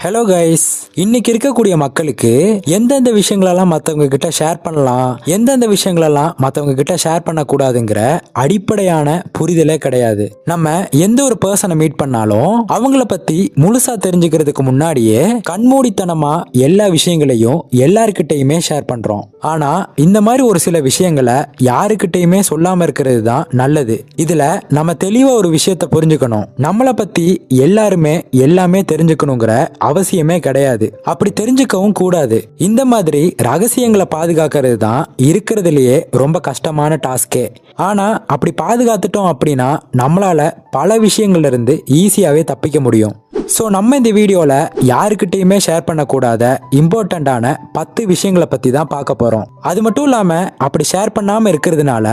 Hello guys, இன்னைக்கு இருக்கக்கூடிய மக்களுக்கு எந்தெந்த விஷயங்களெல்லாம் மற்றவங்க கிட்ட ஷேர் பண்ணலாம், எந்தெந்த விஷயங்களெல்லாம் மற்றவங்க கிட்ட ஷேர் பண்ணக்கூடாதுங்கிற அடிப்படையான புரிதலே கிடையாது. நம்ம எந்த ஒரு பர்சனை மீட் பண்ணாலும் அவங்கள பத்தி முழுசா தெரிஞ்சுக்கிறதுக்கு முன்னாடியே கண்மூடித்தனமா எல்லா விஷயங்களையும் எல்லார்கிட்டையுமே ஷேர் பண்றோம். ஆனா இந்த மாதிரி ஒரு சில விஷயங்களை யாருக்கிட்டையுமே சொல்லாம இருக்கிறது தான் நல்லது. இதுல நம்ம தெளிவா ஒரு விஷயத்தை புரிஞ்சுக்கணும். நம்மளை பத்தி எல்லாமே தெரிஞ்சுக்கணுங்கிற அவசியமே கிடையாது. அப்படி தெரிஞ்சுக்கவும் கூடாது. இந்த மாதிரி ரகசியங்களை பாதுகாக்கிறது தான் இருக்கிறதுலயே ரொம்ப கஷ்டமான டாஸ்கே. ஆனா அப்படி பாதுகாத்துட்டோம் அப்படின்னா நம்மளால பல விஷயங்கள்ல இருந்து ஈஸியாவே தப்பிக்க முடியும். ஸோ நம்ம இந்த வீடியோவில் யாருக்கிட்டையுமே ஷேர் பண்ணக்கூடாத இம்பார்ட்டண்ட்டான 10 விஷயங்களை பற்றி தான் பார்க்க போகிறோம். அது மட்டும் இல்லாமல் அப்படி ஷேர் பண்ணாமல் இருக்கிறதுனால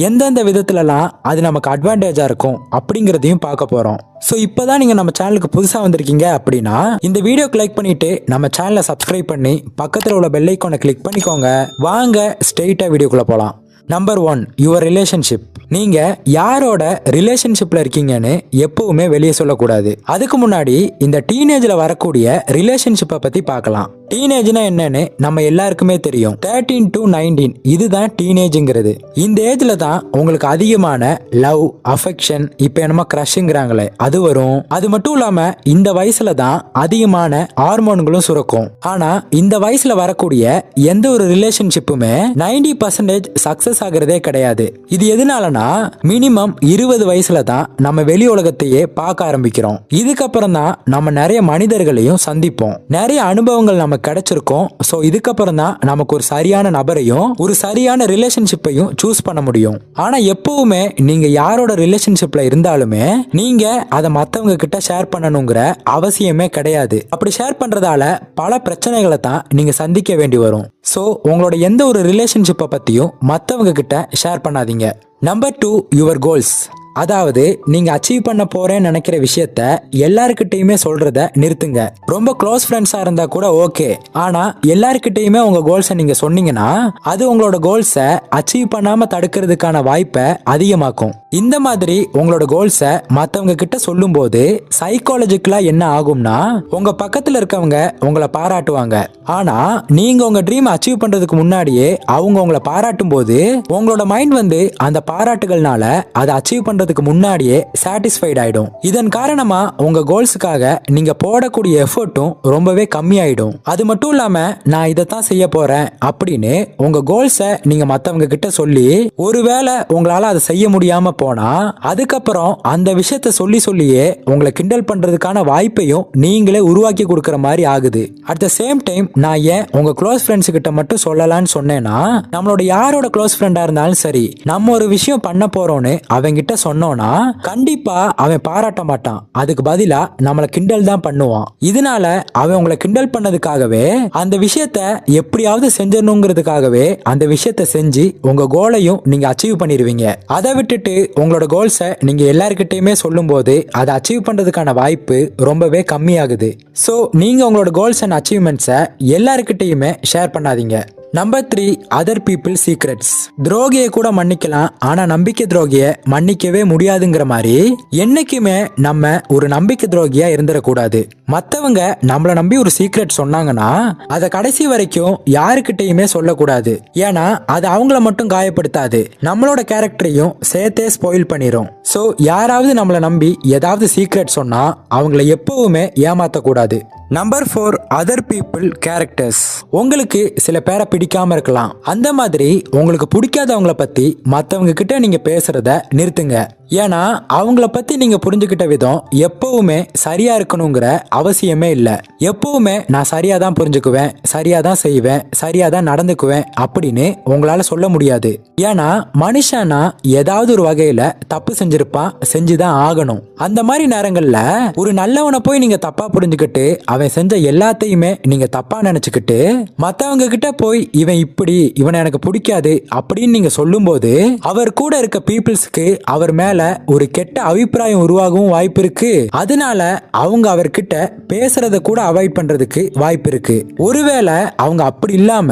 எந்தெந்த விதத்துலலாம் அது நமக்கு அட்வான்டேஜாக இருக்கும் அப்படிங்கிறதையும் பார்க்க போகிறோம். ஸோ இப்போ தான் நீங்கள் நம்ம சேனலுக்கு புதுசாக வந்திருக்கீங்க அப்படின்னா இந்த வீடியோக்கு லைக் பண்ணிவிட்டு நம்ம சேனலை சப்ஸ்கிரைப் பண்ணி பக்கத்தில் உள்ள பெல் ஐக்கானை கிளிக் பண்ணிக்கோங்க. வாங்க ஸ்ட்ரெயிட்டாக வீடியோக்குள்ளே போகலாம். Number 1, your relationship. நீங்க யாரோட ரிலேஷன்ஷிப்ல இருக்கீங்கன்னு எப்பவுமே வெளியே சொல்லக்கூடாது. அதுக்கு முன்னாடி இந்த டீனேஜ்ல வரக்கூடிய ரிலேஷன்ஷிப்பை பத்தி பார்க்கலாம். டீனேஜ்னா என்னன்னு நம்ம எல்லாருக்குமே தெரியும். 13 to 19 இதுதான் டீனேஜ்ங்கிறது. இந்த ஏஜ்ல தான் உங்களுக்கு அதிகமான லவ், அஃபெக்ஷன், இப்ப என்னமோ கிரஷ்ங்கிறாங்களே அது வரும். அது மட்டும் இல்லாம இந்த வயசுல தான் அதிகமான ஹார்மோன்களும் சுரக்கும். ஆனா இந்த வயசுல வரக்கூடிய எந்த ஒரு ரிலேஷன்ஷிப்புமே 90% சக்சஸ் ஆகிறதே கிடையாது. இது எதனாலனா மினிமம் 20 வயசுல தான் நம்ம வெளி உலகத்தையே பார்க்க ஆரம்பிக்கிறோம். இதுக்கப்புறம் தான் நம்ம நிறைய மனிதர்களையும் சந்திப்போம், நிறைய அனுபவங்கள் நமக்கு கிடைச்சிருக்கும். ஸோ இதுக்கப்புறம் தான் நமக்கு ஒரு சரியான நபரையும் ஒரு சரியான ரிலேஷன்ஷிப்பையும் சூஸ் பண்ண முடியும். ஆனா எப்பவுமே நீங்க யாரோட ரிலேஷன்ஷிப்ல இருந்தாலுமே நீங்க அதை மற்றவங்க கிட்ட ஷேர் பண்ணணுங்கிற அவசியமே கிடையாது. அப்படி ஷேர் பண்றதால பல பிரச்சனைகளை தான் நீங்க சந்திக்க வேண்டி வரும். ஸோ உங்களோட எந்த ஒரு ரிலேஷன்ஷிப்பை பத்தியும் மற்றவங்க கிட்ட ஷேர் பண்ணாதீங்க. Number 2, your goals. அதாவது நீங்க அச்சீவ் பண்ண போறேன்னு நினைக்கிற விஷயத்த எல்லாருக்கிட்டையுமே சொல்றத நிறுத்துங்க. ரொம்ப க்ளோஸ் ஃப்ரெண்ட்ஸா இருந்தா கூட ஓகே. ஆனா எல்லாருக்கிட்டையுமே உங்க கோல்ஸை நீங்க சொன்னீங்கன்னா அது உங்களோட கோல்ஸை அச்சீவ் பண்ணாம தடுக்கிறதுக்கான வாய்ப்பை அதிகமாக்கும். இந்த மாதிரி உங்களோட கோல்ஸை மற்றவங்க கிட்ட சொல்லும் போது சைக்காலஜிக்கலா என்ன ஆகும்னா உங்க பக்கத்துல இருக்கவங்க உங்களை பாராட்டுவாங்க. ஆனா நீங்க உங்க ட்ரீம் அச்சீவ் பண்றதுக்கு முன்னாடியே அவங்க உங்களை பாராட்டும் போது உங்களோட மைண்ட் அந்த பாராட்டுகள்னால அதை அச்சீவ் பண்றதுக்கு முன்னாடியே சாட்டிஸ்ஃபைட் ஆயிடும். இதன் காரணமா உங்க கோல்ஸுக்காக நீங்க போடக்கூடிய எஃபர்ட்டும் ரொம்பவே கம்மியாயிடும். அது மட்டும் இல்லாம நான் இதைத்தான் செய்ய போறேன் அப்படின்னு உங்க கோல்ஸை நீங்க மத்தவங்க கிட்ட சொல்லி ஒருவேளை உங்களால அதை செய்ய முடியாம போனா அதுக்கப்புறம் அந்த விஷயத்த சொல்லியே உங்களை கிண்டல் பண்றதுக்கான வாய்ப்பையும் நீங்களே உருவாக்கி கொடுக்கற மாதிரி ஆகுது. அட் த சேம் டைம் நான் ஏன் உங்க க்ளோஸ் ஃப்ரெண்ட்ஸ் கிட்ட மட்டும் சொல்லலாம்னு சொன்னேன்னா நம்மளோட யாரோட க்ளோஸ் ஃப்ரெண்டா இருந்தாலும் சரி, நம்ம ஒரு விஷயம் பண்ண போறோம்னு அவங்கிட்ட சொன்னோம்னா கண்டிப்பா அவன் பாராட்ட மாட்டான். அதுக்கு பதிலா நம்மள கிண்டல் தான் பண்ணுவான். இதனால அவன் உங்களை கிண்டல் பண்ணதுக்காகவே அந்த விஷயத்த எப்படியாவது செஞ்சணுங்கிறதுக்காகவே அந்த விஷயத்த செஞ்சு உங்க கோலையும் நீங்க அச்சீவ் பண்ணிடுவீங்க. அதை விட்டுட்டு உங்களோட கோல்ஸை நீங்க எல்லார்கிட்டயுமே சொல்லும் போது அதை அச்சீவ் பண்றதுக்கான வாய்ப்பு ரொம்பவே கம்மியாகுது. ஸோ நீங்க உங்களோட கோல்ஸ் அண்ட் அச்சீவ்மெண்ட்ஸை எல்லார்கிட்டயுமே ஷேர் பண்ணாதீங்க. Number 3, other people secrets. துரோகியை கூட மன்னிக்கலாம், ஆனா நம்பிக்கை துரோகியை மன்னிக்கவே முடியாதுங்கிற மாதிரி என்னைக்குமே நம்ம ஒரு நம்பிக்கை துரோகியா இருந்துடக்கூடாது. மற்றவங்க நம்மளை நம்பி ஒரு சீக்ரெட் சொன்னாங்கன்னா அதை கடைசி வரைக்கும் யாருக்கிட்டையுமே சொல்லக்கூடாது. ஏன்னா அது அவங்கள மட்டும் காயப்படுத்தாது, நம்மளோட கேரக்டரையும் சேர்த்தே ஸ்பாயில் பண்ணிரும். ஸோ யாராவது நம்மளை நம்பி ஏதாவது சீக்ரெட் சொன்னா அவங்கள எப்பவுமே ஏமாத்தக்கூடாது. Number 4, other people characters. உங்களுக்கு சில பேரை பிடிக்காம இருக்கலாம். அந்த மாதிரி உங்களுக்கு பிடிக்காதவங்கள பத்தி மற்றவங்க கிட்ட நீங்க பேசுறத நிறுத்துங்க. ஏன்னா அவங்கள பத்தி நீங்க புரிஞ்சுக்கிட்ட விதம் எப்பவுமே சரியா இருக்கணுங்கிற அவசியமே இல்லை. எப்பவுமே நான் சரியா தான் புரிஞ்சுக்குவேன், சரியா தான் செய்வேன், சரியா தான் நடந்துக்குவேன் அப்படின்னு உங்களால சொல்ல முடியாது. ஏன்னா மனுஷனா ஏதாவது ஒரு வகையில தப்பு செஞ்சிருப்பான், செஞ்சுதான் ஆகணும். அந்த மாதிரி நேரங்கள்ல ஒரு நல்லவனை போய் நீங்க தப்பா புரிஞ்சுக்கிட்டு அவன் செஞ்ச எல்லாத்தையுமே நீங்க தப்பா நினைச்சுக்கிட்டு மத்தவங்க கிட்ட போய் இவன் இப்படி, இவனை எனக்கு பிடிக்காது அப்படின்னு நீங்க சொல்லும் போது அவர் கூட இருக்க பீப்புள்ஸ்க்கு அவர் மேல மேல ஒரு கெட்ட அபிப்பிராயம் உருவாகவும் வாய்ப்பு இருக்கு. அதனால அவங்க அவர்கிட்ட பேசுறத கூட அவாய்ட் பண்றதுக்கு வாய்ப்பு இருக்கு. ஒருவேளை அவங்க அப்படி இல்லாம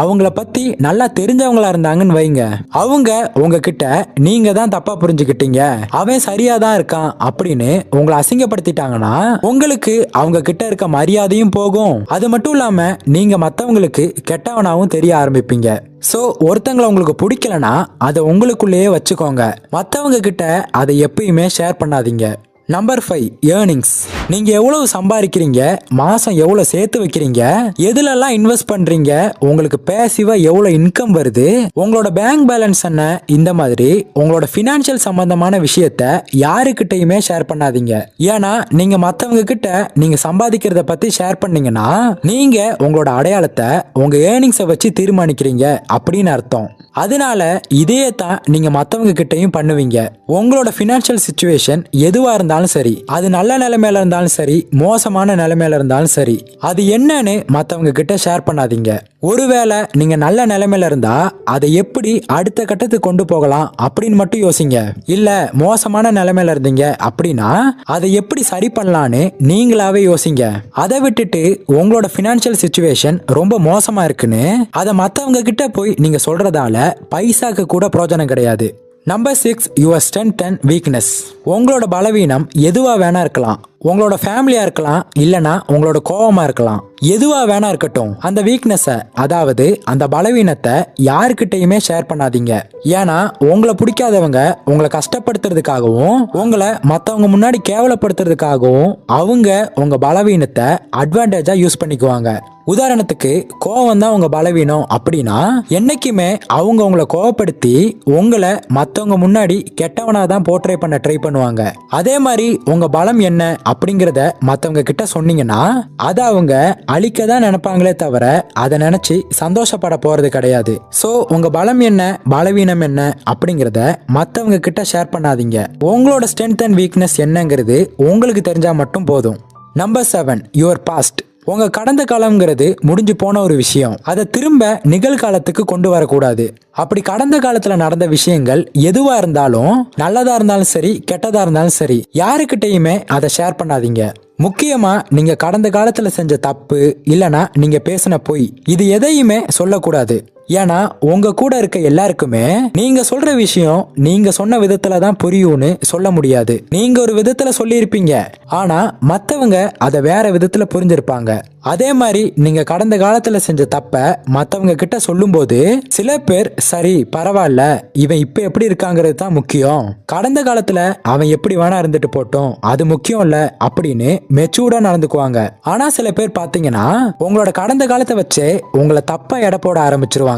அவங்கள பத்தி நல்லா தெரிஞ்சவங்களா இருந்தாங்கன்னு வைங்க, அவங்க உங்ககிட்ட நீங்க தான் தப்பா புரிஞ்சுக்கிட்டீங்க, அவன் சரியா தான் இருக்கான் அப்படின்னு உங்களை அசிங்கப்படுத்திட்டாங்கன்னா உங்களுக்கு அவங்க கிட்ட இருக்க மரியாதையும் போகும். அது மட்டும் இல்லாம நீங்க மத்தவங்களுக்கு கெட்டவனாவும் தெரிய ஆரம்பிப்பீங்க. சோ ஒருத்தங்களை உங்களுக்கு பிடிக்கலனா அதை உங்களுக்குள்ளேயே வச்சுக்கோங்க. மத்தவங்க கிட்ட அதை எப்பயுமே ஷேர் பண்ணாதீங்க. Number 5, earnings. நீங்க எவ்வளவு சம்பாதிக்கிறீங்க, மாசம் எவ்வளவு சேர்த்து வைக்கிறீங்க, எதுலெல்லாம் இன்வெஸ்ட் பண்றீங்க, உங்களுக்கு பேசிவா எவ்வளவு இன்கம் வருது, உங்களோட பேங்க் பேலன்ஸ் என்ன, இந்த மாதிரி உங்களோட பினான்சியல் சம்பந்தமான விஷயத்த யாருக்கிட்டையுமே ஷேர் பண்ணாதீங்க. ஏன்னா நீங்க மத்தவங்க கிட்ட நீங்க சம்பாதிக்கிறத பத்தி ஷேர் பண்ணீங்கன்னா நீங்க உங்களோட அடையாளத்தை உங்க ஏர்னிங்ஸை வச்சு தீர்மானிக்கிறீங்க அப்படின்னு அர்த்தம். அதனால இதையே தான் நீங்க மத்தவங்க கிட்டையும் பண்ணுவீங்க. உங்களோட பினான்சியல் சிச்சுவேஷன் எதுவா இருந்தாலும் சரி, அது நல்ல நிலைமையில இருந்தாலும் சரி, மோசமான நிலைமையில இருந்தாலும் சரி, அது என்னன்னு மத்தவங்க கிட்ட ஷேர் பண்ணாதீங்க. ஒருவேளை நீங்க நல்ல நிலைமையில இருந்தா அதை எப்படி அடுத்த கட்டத்துக்கு கொண்டு போகலாம் அப்படின்னு மட்டும் யோசிங்க. இல்ல மோசமான நிலைமையில இருந்தீங்க அப்படின்னா அதை எப்படி சரி பண்ணலான்னு நீங்களாவே யோசிங்க. அதை விட்டுட்டு உங்களோட பினான்சியல் சிச்சுவேஷன் ரொம்ப மோசமா இருக்குன்னு அதை மத்தவங்க கிட்ட போய் நீங்க சொல்றதால பைசாக்கு கூட பிரயோஜனம் கிடையாது. Number 6, your strength and weakness. உங்களோட பலவீனம் எதுவா வேணா இருக்கலாம். உங்களோட ஃபேமிலியா இருக்கலாம், இல்லனா உங்களோட கோவமா இருக்கலாம். எதுவா வேணா இருக்கட்டும், அந்த வீக்னஸை, அதாவது அந்த பலவீனத்தை யாருக்கிட்டையுமே ஷேர் பண்ணாதீங்க. ஏன்னா உங்களை பிடிக்காதவங்க உங்களை கஷ்டப்படுத்துறதுக்காகவும் உங்களை மற்றவங்க முன்னாடி கேவலப்படுத்துறதுக்காகவும் அவங்க உங்க பலவீனத்தை அட்வான்டேஜா யூஸ் பண்ணிக்குவாங்க. உதாரணத்துக்கு கோவம் தான் உங்க பலவீனம் அப்படின்னா என்னைக்குமே அவங்க உங்களை கோவப்படுத்தி உங்களை மற்றவங்க முன்னாடி கெட்டவனா தான் போர்ட்ரே பண்ண ட்ரை பண்ணுவாங்க. அதே மாதிரி உங்க பலம் என்ன அப்படிங்கறத மத்தவங்க கிட்ட சொன்னீங்கன்னா அதை அவங்க அழிக்க தான் நினைப்பாங்களே தவிர அதை நினைச்சு சந்தோஷப்பட போறது கிடையாது. சோ உங்க பலம் என்ன, பலவீனம் என்ன அப்படிங்கறத மத்தவங்க கிட்ட ஷேர் பண்ணாதீங்க. உங்களோட ஸ்ட்ரென்த் அண்ட் வீக்னஸ் என்னங்கிறது உங்களுக்கு தெரிஞ்சா மட்டும் போதும். Number 7, your past. உங்க கடந்த காலம்ங்கிறது முடிஞ்சு போன ஒரு விஷயம். அதை திரும்ப நிகழ்காலத்துக்கு கொண்டு வரக்கூடாது. அப்படி கடந்த காலத்துல நடந்த விஷயங்கள் எதுவா இருந்தாலும், நல்லதா இருந்தாலும் சரி, கெட்டதா இருந்தாலும் சரி, யாருக்கிட்டையுமே அதை ஷேர் பண்ணாதீங்க. முக்கியமா நீங்க கடந்த காலத்துல செஞ்ச தப்பு இல்லனா நீங்க பேசின பொய், இது எதையுமே சொல்லக்கூடாது. ஏன்னா உங்க கூட இருக்க எல்லாருக்குமே நீங்க சொல்ற விஷயம் நீங்க சொன்ன விதத்துல தான் புரியும்னு சொல்ல முடியாது. நீங்க ஒரு விதத்துல சொல்லியிருப்பீங்க, ஆனா மத்தவங்க அதை வேற விதத்துல புரிஞ்சிருப்பாங்க. அதே மாதிரி நீங்க கடந்த காலத்துல செஞ்ச தப்ப மத்தவங்க கிட்ட சொல்லும் போது சில பேர் சரி பரவாயில்ல, இவன் இப்ப எப்படி இருக்காங்கிறது தான் முக்கியம், கடந்த காலத்துல அவன் எப்படி வேணா இருந்துட்டு போட்டோம், அது முக்கியம் இல்ல அப்படின்னு மெச்சூர்டா நடந்துக்குவாங்க. ஆனா சில பேர் பாத்தீங்கன்னா உங்களோட கடந்த காலத்தை வச்சே உங்களை தப்பா எடை போட ஆரம்பிச்சிருவாங்க.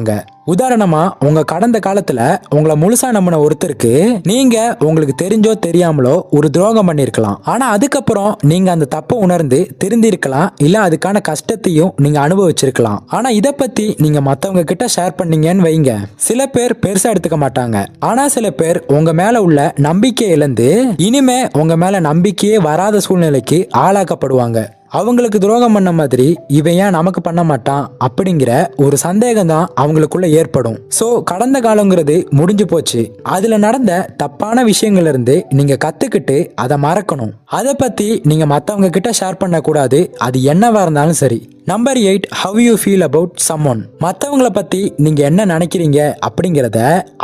உதாரணமா உங்க கடந்த காலத்துல உங்களை முழுசா நம்பின ஒருத்தருக்கு நீங்க உங்களுக்கு தெரிஞ்சோ தெரியாமலோ ஒரு துரோகம் பண்ணிருக்கலாம். ஆனா அதுக்கப்புறம் நீங்க அந்த தப்பை உணர்ந்து திருந்திருக்கலாம், இல்ல அதுக்கான கஷ்டத்தையும் நீங்க அனுபவிச்சிருக்கலாம். ஆனா இத பத்தி நீங்க மத்தவங்க கிட்ட ஷேர் பண்ணீங்கன்னு வைங்க, சில பேர் பெருசா எடுத்துக்க மாட்டாங்க. ஆனா சில பேர் உங்க மேல உள்ள நம்பிக்கை இழந்து இனிமே உங்க மேல நம்பிக்கையே வராத சூழ்நிலைக்கு ஆளாக்கப்படுவாங்க. அவங்களுக்கு துரோகம் பண்ண மாதிரி இவன் ஏன் நமக்கு பண்ண மாட்டான் அப்படிங்கிற ஒரு சந்தேகம் தான் அவங்களுக்குள்ள ஏற்படும். சோ கடந்த காலங்கிறது முடிஞ்சு போச்சு. அதுல நடந்த தப்பான விஷயங்கள்ல இருந்து நீங்க கத்துக்கிட்டு அதை மறக்கணும். அதை பத்தி நீங்க மத்தவங்க கிட்ட ஷேர் பண்ண கூடாது, அது என்னவா இருந்தாலும் சரி. Number 8, how you feel about someone. மற்றவங்களை பத்தி நீங்க என்ன நினைக்கிறீங்க அப்படிங்கிறத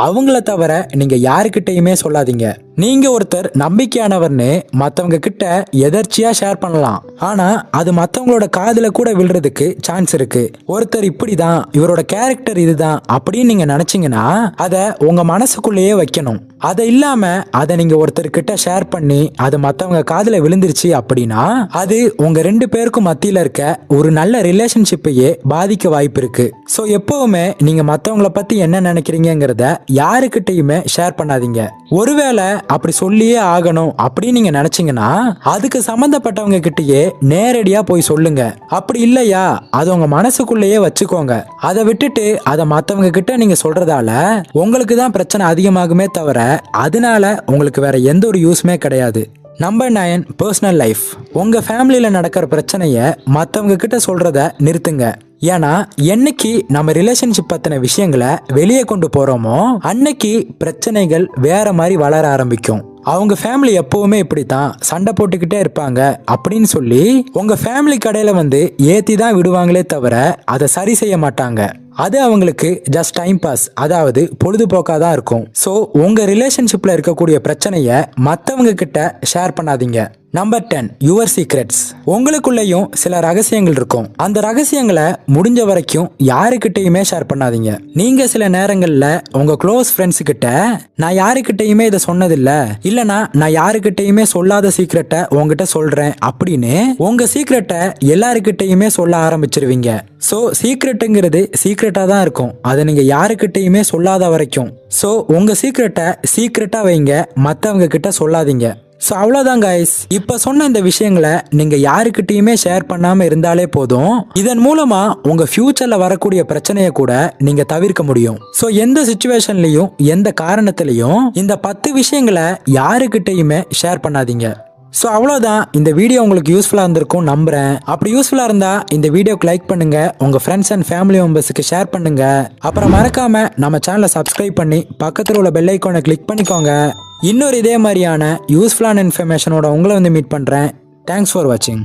அவங்கள தவிர நீங்க யாருக்கிட்டையுமே சொல்லாதீங்க. நீங்க ஒருத்தர் நம்பிக்கையானவர்னு மற்றவங்க கிட்ட எதர்ச்சியா ஷேர் பண்ணலாம், ஆனா அது மற்றவங்களோட காதுல கூட விழுறதுக்கு சான்ஸ் இருக்கு. ஒருத்தர் இப்படிதான், இவரோட கேரக்டர் இதுதான் அப்படின்னு நீங்க நினைச்சீங்கன்னா அதை உங்க மனசுக்குள்ளேயே வைக்கணும். அதை இல்லாம அதை நீங்க ஒருத்தர்கிட்ட ஷேர் பண்ணி அது மற்றவங்க காதுல விழுந்துருச்சு அப்படின்னா அது உங்க 2 பேருக்கும் மத்தியில இருக்க ஒரு நல்ல ரிலேஷன்ஷிப்பையே பாதிக்க வாய்ப்பு இருக்கு. சோ எப்பவுமே நீங்க மத்தவங்கள பத்தி என்ன நினைக்கிறீங்கிறத யாருக்கிட்டையுமே ஷேர் பண்ணாதீங்க. ஒருவேளை அப்படி சொல்லியே ஆகணும் அப்படின்னு நீங்க நினைச்சீங்கன்னா அதுக்கு சம்பந்தப்பட்டவங்க கிட்டயே நேரடியா போய் சொல்லுங்க. அப்படி இல்லையா அது உங்க மனசுக்குள்ளேயே வச்சுக்கோங்க. அதை விட்டுட்டு அதை மத்தவங்க கிட்ட நீங்க சொல்றதால உங்களுக்கு தான் பிரச்சனை அதிகமாகுமே தவிர அதனால உங்களுக்கு வேற எந்த ஒரு யூஸ்மே கிடையாது. Number 9, personal life. உங்க ஃபேமிலியில நடக்கிற பிரச்சனைய மற்றவங்க கிட்ட சொல்றத நிறுத்துங்க. ஏன்னா என்னைக்கு நம்ம ரிலேஷன்ஷிப் பத்தின விஷயங்களை வெளியே கொண்டு போறோமோ அன்னைக்கு பிரச்சனைகள் வேற மாதிரி வளர ஆரம்பிக்கும். அவங்க ஃபேமிலி எப்பவுமே இப்படித்தான் சண்டை போட்டுக்கிட்டே இருப்பாங்க அப்படின்னு சொல்லி உங்க ஃபேமிலி கடையில வந்து ஏத்தி தான் விடுவாங்களே தவிர அதை சரி செய்ய மாட்டாங்க. அது அவங்களுக்கு ஜஸ்ட் டைம் பாஸ், அதாவது பொழுதுபோக்காக தான் இருக்கும். ஸோ உங்க ரிலேஷன்ஷிப்ல இருக்கக்கூடிய பிரச்சனையை மற்றவங்க கிட்ட ஷேர் பண்ணாதீங்க. Number 10, your secrets. உங்களுக்குள்ளேயும் சில ரகசியங்கள் இருக்கும். அந்த ரகசியங்களை முடிஞ்ச வரைக்கும் யாருக்கிட்டையுமே ஷேர் பண்ணாதீங்க. நீங்க சில நேரங்கள்ல உங்க க்ளோஸ் ஃப்ரெண்ட்ஸ் கிட்ட நான் யாருக்கிட்டையுமே இதை சொன்னதில்ல, இல்லனா நான் யாருக்கிட்டையுமே சொல்லாத சீக்ரெட்டை உங்ககிட்ட சொல்றேன் அப்படின்னு உங்க சீக்ரெட்டை எல்லாருக்கிட்டையுமே சொல்ல ஆரம்பிச்சிருவீங்க. ஸோ சீக்ரெட்டுங்கிறது சீக்ரெட்டா தான் இருக்கும், அதை நீங்க யாருக்கிட்டையுமே சொல்லாத வரைக்கும். ஸோ உங்க சீக்ரெட்டை சீக்ரெட்டா வைங்க, மற்றவங்க கிட்ட சொல்லாதீங்க. ஸோ அவ்வளோதான் கைஸ். இப்போ சொன்ன இந்த விஷயங்களை நீங்கள் யாருக்கிட்டையுமே ஷேர் பண்ணாமல் இருந்தாலே போதும். இதன் மூலமா உங்கள் ஃபியூச்சரில் வரக்கூடிய பிரச்சனையை கூட நீங்கள் தவிர்க்க முடியும். ஸோ எந்த சுச்சுவேஷன்லையும் எந்த காரணத்திலையும் இந்த 10 விஷயங்களை யாருக்கிட்டையுமே ஷேர் பண்ணாதீங்க. ஸோ அவ்வளோதான். இந்த வீடியோ உங்களுக்கு யூஸ்ஃபுல்லாக இருந்திருக்கும் நம்புறேன். அப்படி யூஸ்ஃபுல்லாக இருந்தால் இந்த வீடியோக்கு லைக் பண்ணுங்க, உங்கள் ஃப்ரெண்ட்ஸ் அண்ட் ஃபேமிலி மெம்பர்ஸுக்கு ஷேர் பண்ணுங்க. அப்புறம் மறக்காம நம்ம சேனலை சப்ஸ்கிரைப் பண்ணி பக்கத்தில் உள்ள பெல் ஐக்கானை கிளிக் பண்ணிக்கோங்க. இன்னொரு இதே மாதிரியான யூஸ்ஃபுல்லான இன்ஃபர்மேஷனோட உங்களை வந்து மீட் பண்ணுறேன். தேங்க்ஸ் ஃபார் வாட்சிங்.